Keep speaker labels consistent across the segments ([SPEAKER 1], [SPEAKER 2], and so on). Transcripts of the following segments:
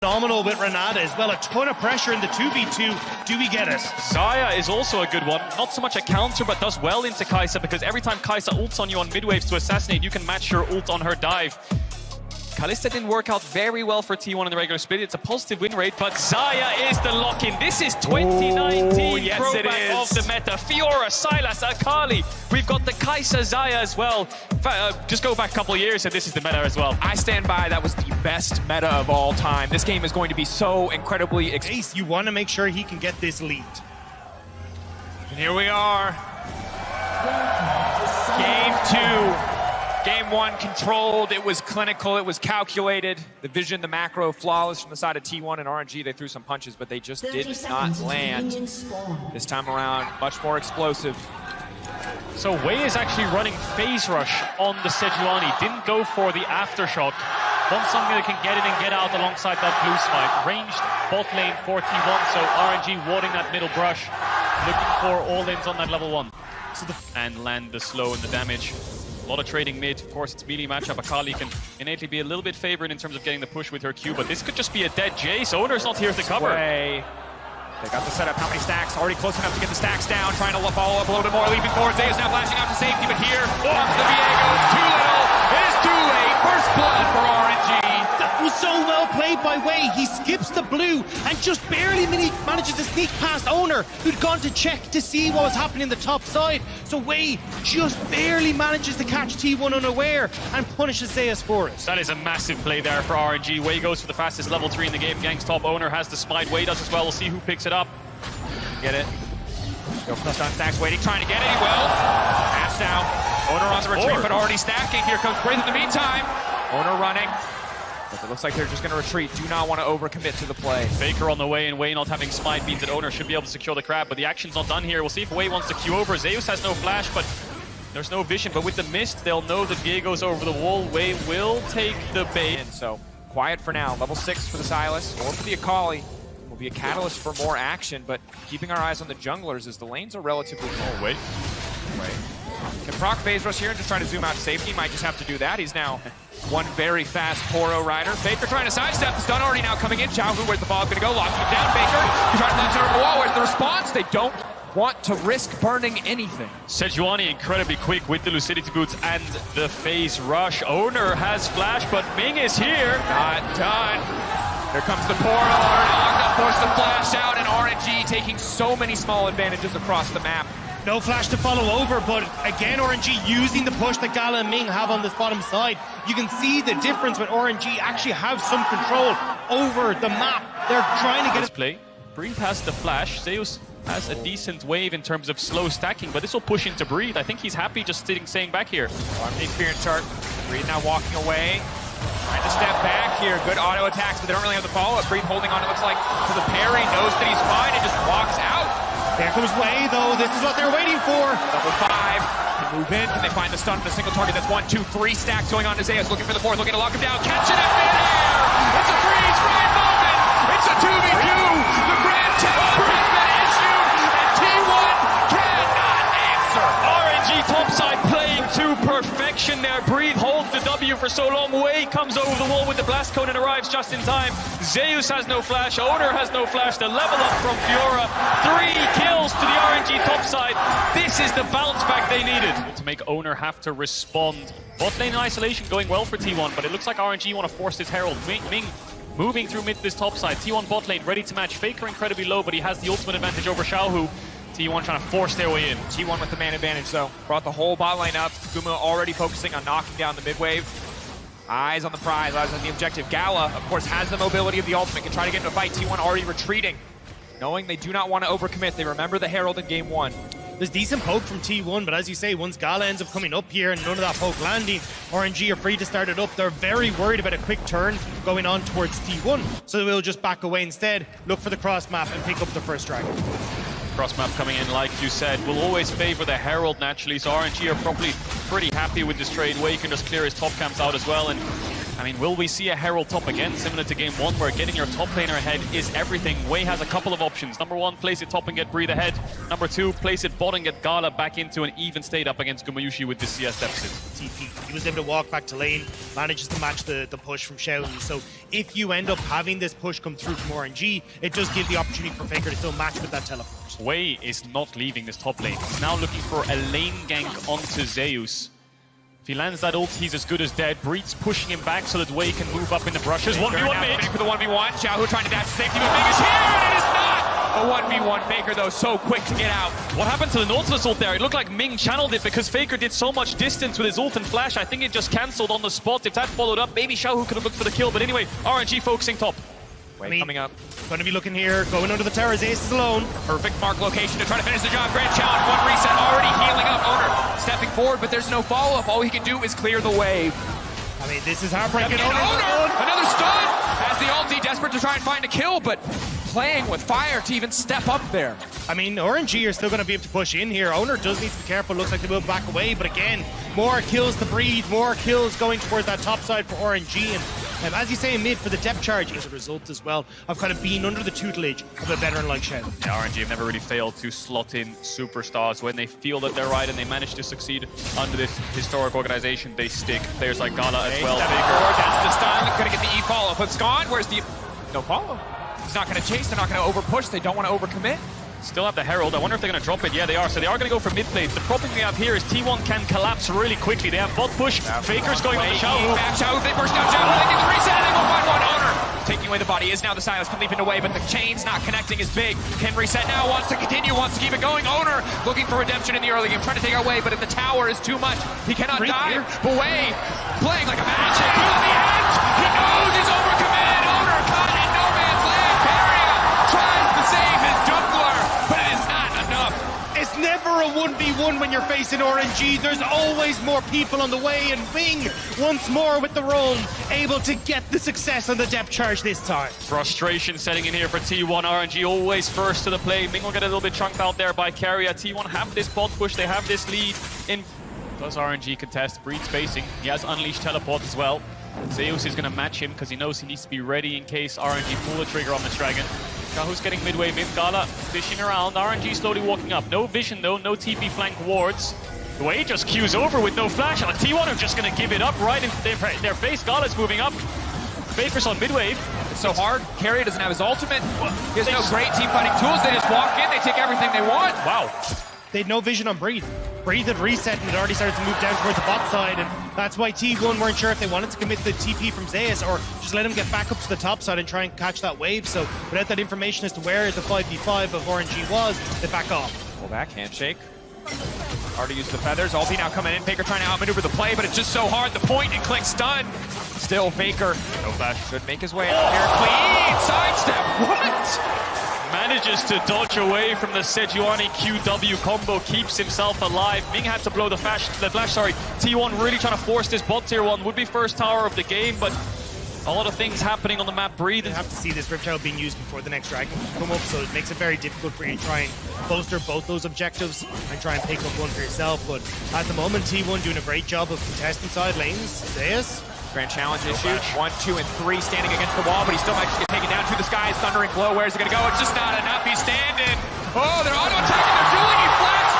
[SPEAKER 1] Phenomenal with Renata as well. A ton of pressure in the 2v2. Do we get it?
[SPEAKER 2] Xayah is also a good one. Not so much a counter, but does well into Kai'Sa, because every time Kai'Sa ults on you on mid-waves to assassinate, you can match your ult on her dive. Kalista didn't work out very well for T1 in the regular split. It's a positive win rate, but Xayah is the lock-in. This is 2019
[SPEAKER 3] yes,
[SPEAKER 2] throwback of the meta. Fiora, Sylas, Akali. We've got the Kai'Sa Xayah as well. Just go back a couple of years and this is the meta as well.
[SPEAKER 3] I stand by, that was the best meta of all time. This game is going to be so incredibly
[SPEAKER 1] Ace, you want to make sure he can get this lead.
[SPEAKER 3] And here we are. Game 2. Game 1 controlled, it was clinical, it was calculated. The vision, the macro, flawless from the side of T1 and RNG. They threw some punches, but they just did not land. This time around, much more explosive.
[SPEAKER 2] So Wei is actually running phase rush on the Sejuani. Didn't go for the aftershock. Wants something that can get in and get out alongside that blue spike. Ranged bot lane for T1, so RNG warding that middle brush. Looking for all-ins on that level 1. So and land the slow and the damage. A lot of trading mid. Of course, it's melee matchup. Akali can innately be a little bit favored in terms of getting the push with her Q, but this could just be a dead Jace. Owner's not here to cover.
[SPEAKER 3] They got the setup. How many stacks? Already close enough to get the stacks down. Trying to follow up a little bit more. Leaping forward. Zay is now flashing out to safety, but here comes the Viego. It's too little. It is too late. First blood for RNG.
[SPEAKER 1] That was so well played by Wei. He skips the blue and just barely manages to sneak past Owner, who'd gone to check to see what was happening in the top side. So Wei just barely manages to catch T1 unaware and punishes Zeus for it.
[SPEAKER 2] That is a massive play there for RNG. Wei goes for the fastest level 3 in the game. Gang's top. Owner has the smite. Wei does as well. We'll see who picks it up.
[SPEAKER 3] Get it. Go plus on stacks, waiting, trying to get it. He will. Pass down. Owner on the retreat, but already stacking. Here comes Breath in the meantime. Owner running. But it looks like they're just going to retreat. Do not want to overcommit to the play.
[SPEAKER 2] Faker on the way, and Wei not having smite means that Owner should be able to secure the crab, but the action's not done here. We'll see if Wei wants to queue over. Zeus has no flash, but there's no vision. But with the mist, they'll know that Viego's over the wall. Wei will take the bait.
[SPEAKER 3] And so, quiet for now. Level 6 for the Sylas, or for the Akali. Will be a catalyst for more action, but keeping our eyes on the junglers as the lanes are relatively cold.
[SPEAKER 2] Oh, Wei.
[SPEAKER 3] Can proc phase rush here and just try to zoom out to safety. Might just have to do that. He's now one very fast Poro rider. Faker trying to sidestep. The stun already now coming in. Xiaohu, where's the ball going to go? Locking him down. Faker, he's trying to launch it over the wall. Where's the response? They don't want to risk burning anything.
[SPEAKER 2] Sejuani incredibly quick with the Lucidity Boots and the phase rush. Owner has flash, but Ming is here.
[SPEAKER 3] Not done. Here comes the Poro. Arnog forced the flash out, and RNG taking so many small advantages across the map.
[SPEAKER 1] No flash to follow over, but again, RNG using the push that Gala and Ming have on this bottom side. You can see the difference when RNG actually have some control over the map. They're trying to get
[SPEAKER 2] this play. Breathe has the flash. Zeus has a decent wave in terms of slow stacking, but this will push into Breathe. I think he's happy just staying back here.
[SPEAKER 3] On the experience chart, Breathe now walking away. Trying to step back here. Good auto attacks, but they don't really have the follow-up. Breathe holding on, it looks like, to the parry. Knows that he's fine and just walks out.
[SPEAKER 1] There comes Wei, though. This is what they're waiting for.
[SPEAKER 3] Double 5. Can move in. Can they find the stun for the single target? That's 1, 2, 3 stacks going on to Zeus. Looking for the 4th. Looking to lock him down. Catch it at mid-air. It's a freeze frame moment. It's a 2v2. The grand test has been issued, and T1 cannot answer.
[SPEAKER 2] RNG topside playing to perfection there. Breathe holds the W for so long. Wei comes over the wall with the blast cone and arrives just in time. Zeus has no flash. Owner has no flash. The level up from Fiora. 3 kills to the RNG topside. This is the bounce back they needed to make Owner have to respond. Bot lane in isolation going well for T1, but it looks like RNG want to force this Herald. Ming moving through mid this top side. T1 bot lane ready to match. Faker incredibly low, but he has the ultimate advantage over Xiaohu. T1 trying to force their way in.
[SPEAKER 3] T1 with the man advantage, though. Brought the whole bot lane up. Guma already focusing on knocking down the mid wave. Eyes on the prize, eyes on the objective. Gala, of course, has the mobility of the ultimate. Can try to get into a fight. T1 already retreating. Knowing they do not want to overcommit. They remember the Herald in game 1.
[SPEAKER 1] There's decent poke from T1, but as you say, once Gala ends up coming up here and none of that poke landing, RNG are free to start it up. They're very worried about a quick turn going on towards T1. So they will just back away instead, look for the cross map and pick up the first dragon.
[SPEAKER 2] Cross map coming in, like you said, will always favor the Herald naturally, so RNG are probably pretty happy with this trade. Wei can just clear his top camps out as well, and I mean, will we see a Herald top again, similar to game 1, where getting your top laner ahead is everything? Wei has a couple of options. Number 1, place it top and get Breathe ahead. Number 2, place it bot and get Gala back into an even state up against Gumayusi with this CS deficit.
[SPEAKER 1] TP, he was able to walk back to lane, manages to match the push from Xiaoyu. So if you end up having this push come through from RNG, it does give the opportunity for Faker to still match with that teleport.
[SPEAKER 2] Wei is not leaving this top lane. He's now looking for a lane gank onto Zeus. If he lands that ult, he's as good as dead. Breed's pushing him back so that Wei can move up in the brushes. 1v1 mid.
[SPEAKER 3] For the 1v1. Xiaohu trying to dash safety, but Big is here, and it is not! A 1v1. Faker, though, so quick to get out.
[SPEAKER 2] What happened to the Nautilus ult there? It looked like Ming channeled it because Faker did so much distance with his ult and flash. I think it just cancelled on the spot. If that followed up, maybe Xiaohu could have looked for the kill. But anyway, RNG focusing top.
[SPEAKER 3] Wei coming up.
[SPEAKER 1] Going to be looking here, going under the towers. Ace is alone.
[SPEAKER 3] Perfect mark location to try to finish the job. Grand challenge, 1 reset, already healing up. Owner stepping forward, but there's no follow-up. All he can do is clear the wave.
[SPEAKER 1] I mean, this is heartbreaking.
[SPEAKER 3] Owner, another stun. Has the ulti, desperate to try and find a kill, but playing with fire to even step up there.
[SPEAKER 1] I mean, RNG are still going to be able to push in here. Owner does need to be careful. Looks like they move back away, but again, more kills to Breathe, more kills going towards that top side for RNG. And as you say, in mid for the depth charge is a result as well of kind of being under the tutelage of a veteran like Shen.
[SPEAKER 2] Yeah, RNG have never really failed to slot in superstars. When they feel that they're right and they manage to succeed under this historic organization, they stick. Players like Gala as well.
[SPEAKER 3] That's the stun. Gonna get the E follow. But Scon, where's the... No follow. He's not gonna chase. They're not gonna overpush. They don't want to overcommit.
[SPEAKER 2] Still have the Herald. I wonder if they're going to drop it. Yeah, they are. So they are going to go for mid lane. The problem we have here is T1 can collapse really quickly. They have bot push. Faker's going on the Xiaohu.
[SPEAKER 3] Xiaohu, they burst down Xiaohu. They get the reset and they go find one. Owner taking away the body is now the silence. Can leap it away, but the chain's not connecting is big. Can reset now. Wants to continue. Wants to keep it going. Owner looking for redemption in the early game. Trying to take our way, but if the tower is too much, he cannot die. But Wei playing like a magic. To the end. He knows he's overcommitted. Owner caught in no man's land. Barrier tries to save his jungler, but it is not.
[SPEAKER 1] It's never a 1v1 when you're facing RNG. There's always more people on the way, and Ming once more with the roam, able to get the success on the depth charge this time.
[SPEAKER 2] Frustration setting in here for T1. RNG always first to the play. Ming will get a little bit chunked out there by Carrier. T1 have this bot push, they have this lead. Does RNG contest? Breed spacing. He has unleashed teleport as well. Zeus is going to match him because he knows he needs to be ready in case RNG pull the trigger on this dragon. Xiaohu's getting midway mid. Gala fishing around. RNG slowly walking up. No vision though, no TP flank wards. Wei just queues over with no flash. T1 are just going to give it up right in their face. Gala's moving up. Faker's on mid-wave.
[SPEAKER 3] It's so hard. Carrier doesn't have his ultimate. He has no great team fighting tools. They just walk in, they take everything they want.
[SPEAKER 2] Wow.
[SPEAKER 1] They had no vision on Breathe. Breathe had reset and had already started to move down towards the bot side, and that's why T1 weren't sure if they wanted to commit the TP from Zeus or just let him get back up to the top side and try and catch that wave. So without that information as to where the 5v5 of RNG was, they back off.
[SPEAKER 3] Pull back, handshake. Hard to use the feathers. Ulti now coming in. Faker trying to outmaneuver the play, but it's just so hard. The point and click stun. Still Faker. No flash. Should make his way out here. Clean sidestep. What?
[SPEAKER 2] Manages to dodge away from the Sejuani QW combo, keeps himself alive. Ming had to blow the flash, sorry. T1 really trying to force this bot tier 1. Would be first tower of the game, but a lot of things happening on the map. Breathe.
[SPEAKER 1] You have to see this Rift Tower being used before the next dragon can come up, so it makes it very difficult for you to try and bolster both those objectives and try and pick up one for yourself. But at the moment, T1 doing a great job of contesting side lanes. Zeus.
[SPEAKER 3] Grand challenge issue. 1, 2, and 3 standing against the wall, but he still might just get taken down to the skies. Thundering blow. Where's it going to go? It's just not enough. He's standing. Oh, they're auto-attacking. They're dueling. He flats.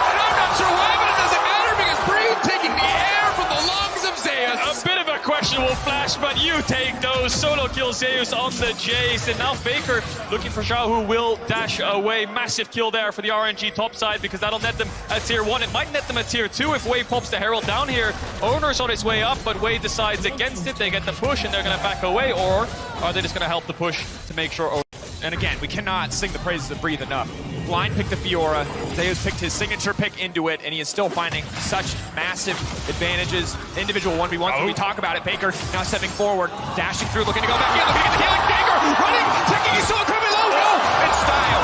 [SPEAKER 3] And I'm not sure why, but it doesn't matter because Breed taking the air from the lungs of Zeus.
[SPEAKER 2] A bit of a questionable flash, but you take those. Solo kill Zeus on the Jace. And now Faker looking for Xiaohu will dash away. Massive kill there for the RNG top side because that'll net them a tier 1. It might net them a tier 2 if Wei pops the Herald down here. Owner's on his way up, but Wei decides against it. They get the push and they're going to back away, or are they just going to help the push to make sure...
[SPEAKER 3] And again, we cannot sing the praises of Breathe enough. Blind picked the Fiora, Zeus picked his signature pick into it, and he is still finding such massive advantages. Individual 1v1s, when we talk about it. Faker now stepping forward, dashing through, looking to go back in, looking at the healing. Faker running, taking his soul, coming low, no! In style.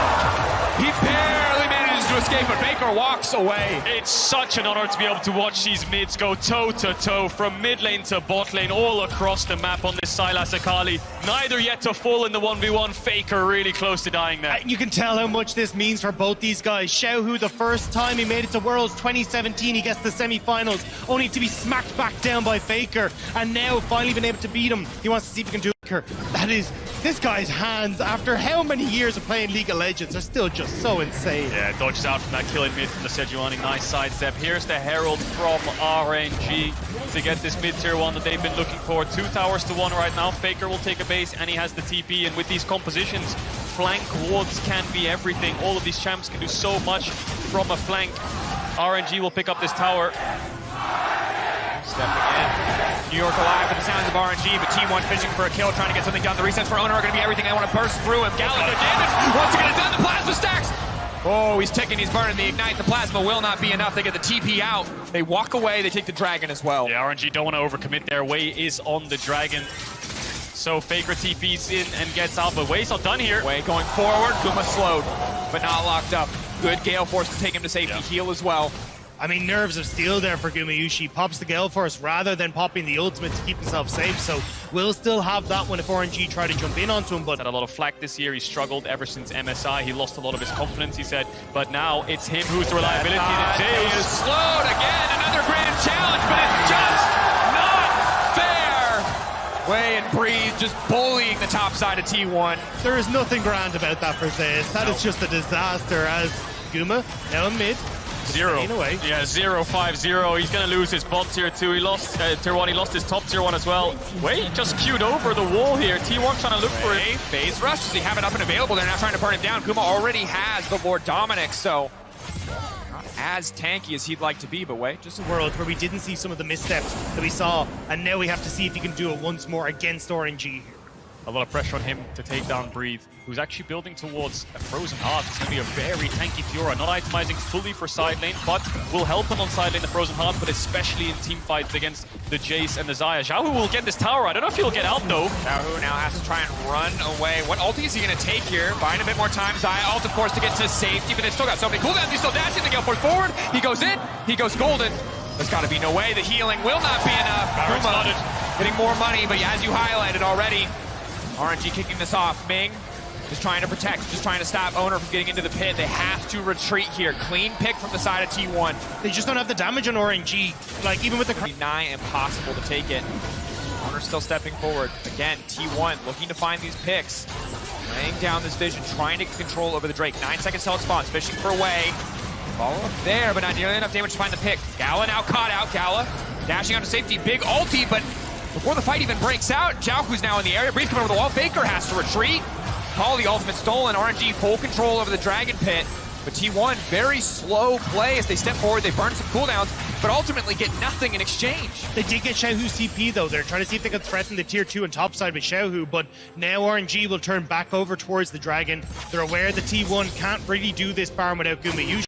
[SPEAKER 3] He barely manages to escape, but Faker walks steps away.
[SPEAKER 2] It's such an honor to be able to watch these mids go toe-to-toe from mid lane to bot lane all across the map on this Sylas Akali. Neither yet to fall in the 1v1. Faker really close to dying there.
[SPEAKER 1] You can tell how much this means for both these guys. Xiaohu, the first time he made it to Worlds 2017, he gets the semi-finals, only to be smacked back down by Faker. And now, finally been able to beat him, he wants to see if he can do it. That is, this guy's hands, after how many years of playing League of Legends, are still just so insane.
[SPEAKER 2] Yeah, dodges out from that kill in mid from the Sejuani. Nice sidestep. Here's the Herald from RNG to get this mid tier 1 that they've been looking for. 2 towers to 1 right now. Faker will take a base and he has the TP. And with these compositions, flank wards can be everything. All of these champs can do so much from a flank. RNG will pick up this tower.
[SPEAKER 3] Stepping in. New York alive with the sounds of RNG, but T1 fishing for a kill, trying to get something done. The resets for Owner are going to be everything. They want to burst through him. Gala, good damage. Wants to get it done. The plasma stacks. Oh, he's ticking, he's burning. The ignite, the plasma will not be enough. They get the TP out. They walk away. They take the dragon as well.
[SPEAKER 2] Yeah, RNG don't want to overcommit there. Wei is on the dragon. So Faker TP's in and gets out, but Wei's not done here.
[SPEAKER 3] Wei going forward. Guma slowed, but not locked up. Good Gale Force to take him to safety.
[SPEAKER 2] Yeah.
[SPEAKER 3] Heal as well.
[SPEAKER 1] I mean, nerves of steel there for Gumayushi. Pops the Gale Force rather than popping the ultimate to keep himself safe, so we'll still have that one if RNG try to jump in onto him. But
[SPEAKER 2] had a lot of flack this year. He struggled ever since MSI. He lost a lot of his confidence, he said. But now it's him who's the reliability.
[SPEAKER 3] He is slowed again. Another grand challenge, but it's just not fair. Wei and Breeze just bullying the top side of T1.
[SPEAKER 1] there is nothing grand about that for Zeus. That is just a disaster as Guma now in mid.
[SPEAKER 2] Zero.
[SPEAKER 1] Away.
[SPEAKER 2] Yeah, 0-5-0. He's going to lose his bot tier 2. He lost tier 1. He lost his top tier 1 as well. Wei just queued over the wall here. T1 trying to look for him.
[SPEAKER 3] Phase rush. Does he have it up and available? They're now trying to burn him down. Kuma already has the Lord Dominic, so not as tanky as he'd like to be, but Wei.
[SPEAKER 1] Just a world where we didn't see some of the missteps that we saw, and now we have to see if he can do it once more against RNG here.
[SPEAKER 2] A lot of pressure on him to take down Breathe, who's actually building towards a Frozen Heart. It's going to be a very tanky Fiora, not itemizing fully for side lane, but will help him on side lane, the Frozen Heart, but especially in team fights against the Jace and the Xayah. Xiaohu will get this tower. I don't know if he'll get out, though.
[SPEAKER 3] Xiaohu now has to try and run away. What ulti is he going to take here? Buying a bit more time. Xayah ult, of course, to get to safety, but they've still got so many cooldowns. He's still dashing. The Gale Force forward. He goes in. He goes golden. There's got to be no way. The healing will not be enough. Kuma getting more money, but as you highlighted already, RNG kicking this off. Ming just trying to protect, just trying to stop Owner from getting into the pit. They have to retreat here. Clean pick from the side of T1.
[SPEAKER 1] They just don't have the damage on RNG. Like, even with the...
[SPEAKER 3] Nigh impossible to take it. Owner still stepping forward. Again, T1 looking to find these picks. Laying down this vision, trying to get control over the Drake. 9 seconds till it spawns, fishing for a way. Follow up there, but not nearly enough damage to find the pick. Gala now caught out. Gala dashing out to safety. Big ulti, but before the fight even breaks out, Jiaohu's now in the area. Breeze coming over the wall. Faker has to retreat. Call the ultimate stolen. RNG full control over the Dragon Pit. But T1, very slow play as they step forward. They burn some cooldowns, but ultimately get nothing in exchange.
[SPEAKER 1] They did get Xiaohu's TP, though. They're trying to see if they can threaten the tier 2 and top side with Xiaohu, but now RNG will turn back over towards the Dragon. They're aware that T1 can't really do this farm without Gumayushi.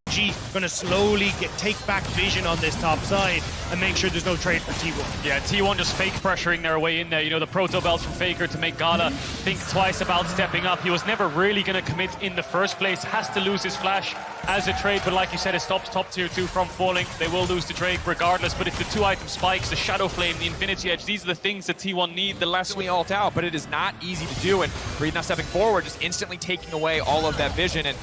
[SPEAKER 1] Going to slowly take back vision on this top side and make sure there's no trade for T1.
[SPEAKER 2] Yeah, T1 just fake pressuring their way in there. You know, the proto belts from Faker to make Gala think twice about stepping up. He was never really going to commit in the first place. Has to lose his flash as a trade, but like you said, it stops top tier 2 from falling. They will lose the trade regardless, but it's the 2 item spikes, the Shadow Flame, the Infinity Edge. These are the things that T1 need. The last
[SPEAKER 3] We ult out, but it is not easy to do, and Breathe now stepping forward, just instantly taking away all of that vision. And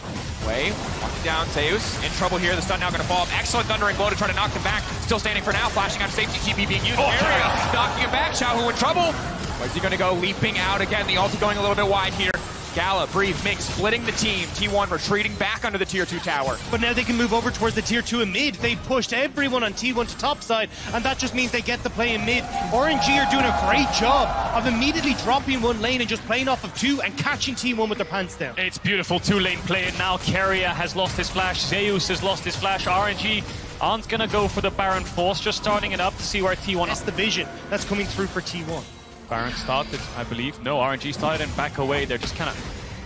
[SPEAKER 3] Wei walking down. Zeus in trouble here. The stun now going to fall. Excellent thundering blow to try to knock them back. Still standing for now. Flashing out of safety. TP being used. Area knocking him back. Xiaohu in trouble. Where's he going to go? Leaping out again. The ulti going a little bit wide here. Gala, Breathe, Ming splitting the team. T1 retreating back under the tier 2 tower.
[SPEAKER 1] But now they can move over towards the tier 2 and mid. They pushed everyone on T1 to top side, and that just means they get the play in mid. RNG are doing a great job of immediately dropping one lane and just playing off of 2 and catching T1 with their pants down.
[SPEAKER 2] It's beautiful 2-lane play, and now Keria has lost his flash. Zeus has lost his flash. RNG aren't going to go for the Baron Force, just starting it up to see where T1...
[SPEAKER 1] That's the vision that's coming through for T1.
[SPEAKER 2] Baron started, I believe. No, RNG started and back away. They're just kind of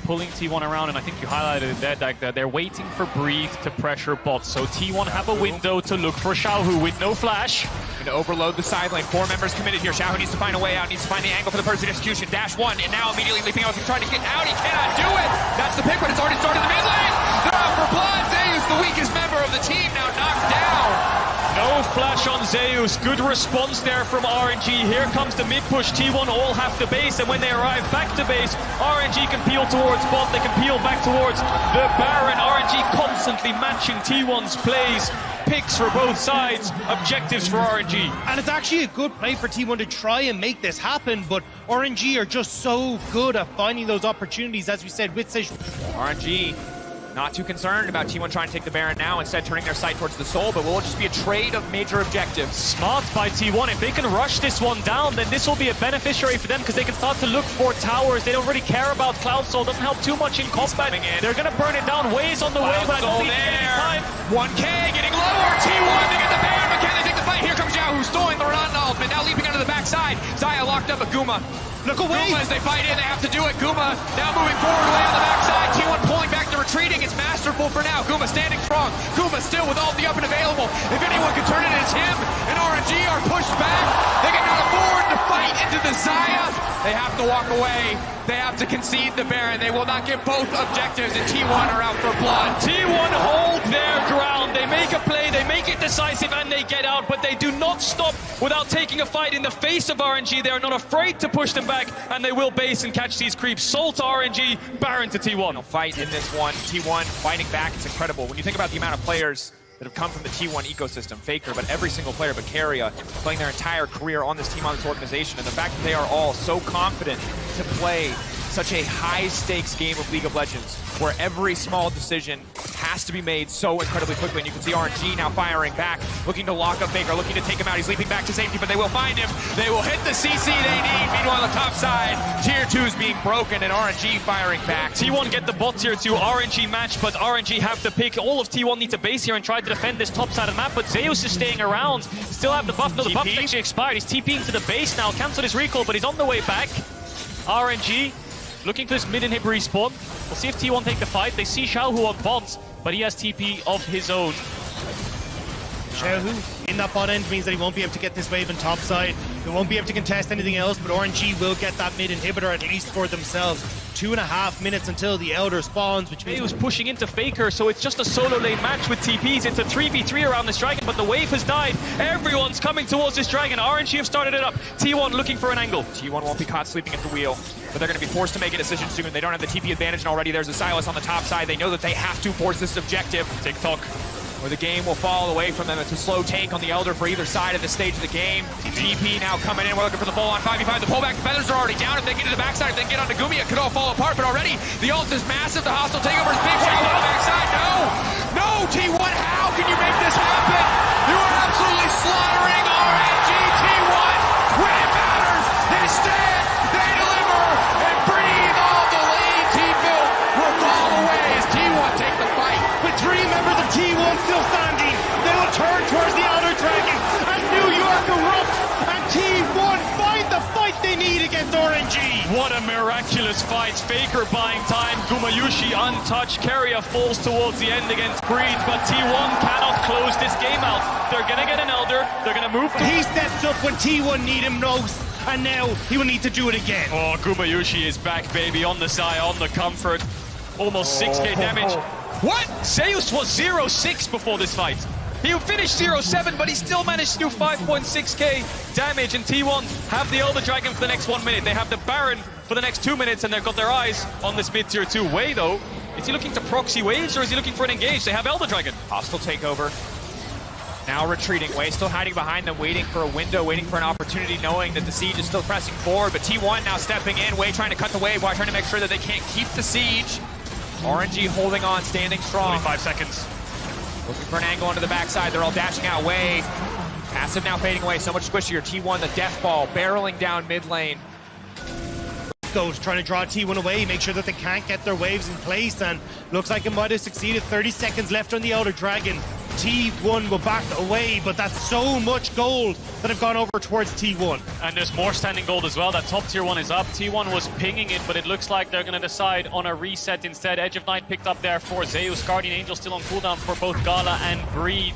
[SPEAKER 2] pulling T1 around, and I think you highlighted it there, like they're waiting for Breathe to pressure bots. So T1 have a window to look for Xiaohu with no flash.
[SPEAKER 3] Going to overload the side lane. 4 members committed here. Xiaohu needs to find a way out, needs to find the angle for the perfect execution. Dash 1, and now immediately leaping out. He's trying to get out. He cannot do it. That's the pick, but it's already started in the mid lane. They're out for blood. Zeus Zeus, the weakest member of the team, now knocked down.
[SPEAKER 2] No flash on Zeus. Good response there from RNG. Here comes the mid push. T1 all have to base, and when they arrive back to base, RNG can peel towards bot. They can peel back towards the Baron. RNG constantly matching T1's plays. Picks for both sides, objectives for RNG.
[SPEAKER 1] And it's actually a good play for T1 to try and make this happen, but RNG are just so good at finding those opportunities, as we said, with Sage.
[SPEAKER 3] RNG not too concerned about T1 trying to take the Baron now, instead turning their sight towards the Soul, but will it just be a trade of major objectives?
[SPEAKER 2] Smart by T1. If they can rush this one down, then this will be a beneficiary for them because they can start to look for towers. They don't really care about Cloud Soul. Doesn't help too much in combat. They're going to burn it down. Waves on the way, but I don't think any time.
[SPEAKER 3] 1K getting lower. T1 to get the Baron, but can they take the fight? Here comes Yahoo, stolen the Renan ultimate, now leaping onto the backside. Zaya locked up a Guma.
[SPEAKER 1] Look away!
[SPEAKER 3] Guma as they fight in, they have to do it. Guma now moving forward away on the backside. T1 pulling back to retreating. It's masterful for now. Guma standing strong. Guma still with all the up and available. If anyone can turn it, it's him. And RNG are pushed back. They cannot afford to fight into the Zaya. They have to walk away. They have to concede the Baron. They will not get both objectives, and T1 are out for blood.
[SPEAKER 2] T1 hold their ground. They make a play, they make it decisive, and they get out, but they do not stop without taking a fight in the face of RNG. They are not afraid to push them back, and they will base and catch these creeps. Soul to RNG, Baron to T1.
[SPEAKER 3] Fight in this one. T1 fighting back. It's incredible. When you think about the amount of players that have come from the T1 ecosystem, Faker, but every single player, Bacaria, playing their entire career on this team, on this organization, and the fact that they are all so confident to play such a high-stakes game of League of Legends, where every small decision has to be made so incredibly quickly. And you can see RNG now firing back, looking to lock up Faker, looking to take him out. He's leaping back to safety, but they will find him. They will hit the CC they need. Meanwhile, on the top side, Tier 2 is being broken, and RNG firing back.
[SPEAKER 2] T1 get the bot Tier 2, RNG match, but RNG have to pick. All of T1 need to base here and try to defend this top side of the map, but Zeus is staying around. Still have the buff. No, the buff actually expired. He's TPing to the base now. Cancelled his recall, but he's on the way back. RNG looking for this mid-inhib respawn. We'll see if T1 take the fight. They see Xiaohu on bot, but he has TP of his own.
[SPEAKER 1] Xiaohu in that bot end means that he won't be able to get this wave on top side. He won't be able to contest anything else, but RNG will get that mid inhibitor at least for themselves. 2.5 minutes until the Elder spawns, which means...
[SPEAKER 2] He was pushing into Faker, so it's just a solo lane match with TPs. It's a 3v3 around this Dragon, but the wave has died. Everyone's coming towards this Dragon. RNG have started it up. T1 looking for an angle.
[SPEAKER 3] T1 won't be caught sleeping at the wheel, but they're going to be forced to make a decision soon. They don't have the TP advantage, and already there's a Silas on the top side. They know that they have to force this objective. TikTok, where the game will fall away from them. It's a slow tank on the Elder for either side of the stage of the game. TP now coming in. We're looking for the full-on 5v5. The pullback feathers are already down. If they get to the backside, if they get onto Gumi, it could all fall apart. But already, the ult is massive. The hostile takeover is big. On the backside. No, T1, how can you make this happen? You are absolutely slaughtering RNG. T1, when it matters, they stand, they deliver, and breathe. All the lane team built will fall away as T1 take the fight.
[SPEAKER 1] With 3 members of T1 still standing, they will turn towards the Elder Dragon as New York erupts, and T1 find the fight they need against RNG.
[SPEAKER 2] What a miraculous fight. Faker buying time. Gumayushi untouched. Keria falls towards the end against Breed, but T1 cannot close this game out. They're going to get an Elder. They're going to move.
[SPEAKER 1] He steps up when T1 need him most, and now he will need to do it again.
[SPEAKER 2] Oh, Gumayushi is back, baby, on the side, on the comfort. Almost 6k damage. What? Zeus was 0-6 before this fight. He finished 0-7, but he still managed to do 5.6k damage, and T1 have the Elder Dragon for the next 1 minute. They have the Baron for the next 2 minutes, and they've got their eyes on this mid tier 2. Wei, though, is he looking to proxy waves, or is he looking for an engage? They have Elder Dragon.
[SPEAKER 3] Hostile takeover. Now retreating. Wei still hiding behind them, waiting for a window, waiting for an opportunity, knowing that the siege is still pressing forward, but T1 now stepping in. Wei trying to cut the wave while trying to make sure that they can't keep the siege. RNG holding on, standing strong.
[SPEAKER 2] 25 seconds.
[SPEAKER 3] Looking for an angle onto the backside. They're all dashing out. Wei. Passive now fading away. So much squishier. T1, the death ball, barreling down mid lane.
[SPEAKER 1] Goes trying to draw T1 away, make sure that they can't get their waves in place, and looks like it might have succeeded. 30 seconds left on the Elder Dragon. T1 will back away, but that's so much gold that have gone over towards T1.
[SPEAKER 2] And there's more standing gold as well. That top tier 1 is up. T1 was pinging it, but it looks like they're going to decide on a reset instead. Edge of Night picked up there for Zeus. Guardian Angel still on cooldown for both Gala and Breed.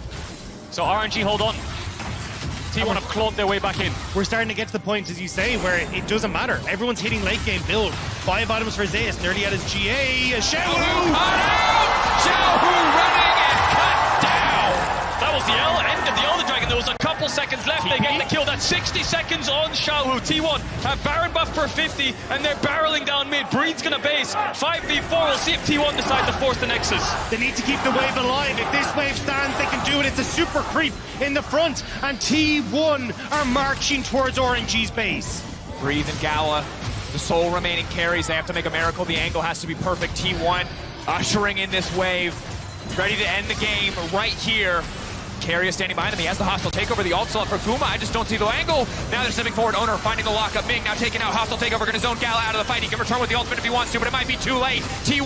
[SPEAKER 2] So RNG hold on. T1 have clawed their way back in.
[SPEAKER 1] We're starting to get to the point, as you say, where it doesn't matter. Everyone's hitting late game build. 5 items for Zeus, nearly at his GA. Xiaohu!
[SPEAKER 3] Xiaohu running and
[SPEAKER 2] falls the end of the Elder Dragon. There was a couple seconds left. They get the kill. That's 60 seconds on Xiaohu. T1 have Baron buff for 50, and they're barreling down mid. Breed's gonna base 5v4. We'll see if T1 decide to force the Nexus.
[SPEAKER 1] They need to keep the wave alive. If this wave stands, they can do it. It's a super creep in the front, and T1 are marching towards RNG's base.
[SPEAKER 3] Breathe and Gala, the sole remaining carries. They have to make a miracle. The angle has to be perfect. T1 ushering in this wave, ready to end the game right here. Carry is standing behind him. He has the hostile takeover. The ult still up for Kuma. I just don't see the angle. Now they're stepping forward. Owner finding the lockup. Ming now taking out. Hostile takeover. Going to zone Gala out of the fight. He can return with the ultimate if he wants to, but it might be too late. T1,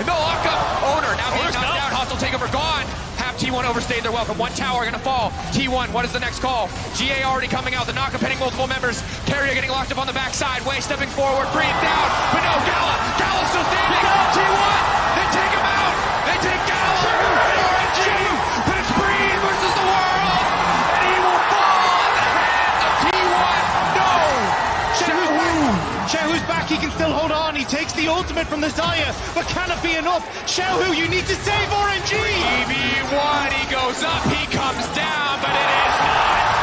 [SPEAKER 3] no lockup. Owner now being knocked out. Hostile takeover gone. Have T1 overstayed their welcome. One tower going to fall. T1, what is the next call? GA already coming out. The knockup hitting multiple members. Carrier getting locked up on the backside. Way stepping forward. Breathe down. But no, Gala. Gala's still standing. T1, they take him out. They take Gala. RNG. But it's Breathe versus the world. And he will fall in the hands of T1. No.
[SPEAKER 1] Xiaohu's back, he can still hold on. He takes the ultimate from the Xayah, but can it be enough? Xiaohu, you need to save RNG!
[SPEAKER 3] 3v1, he goes up, he comes down, but it is not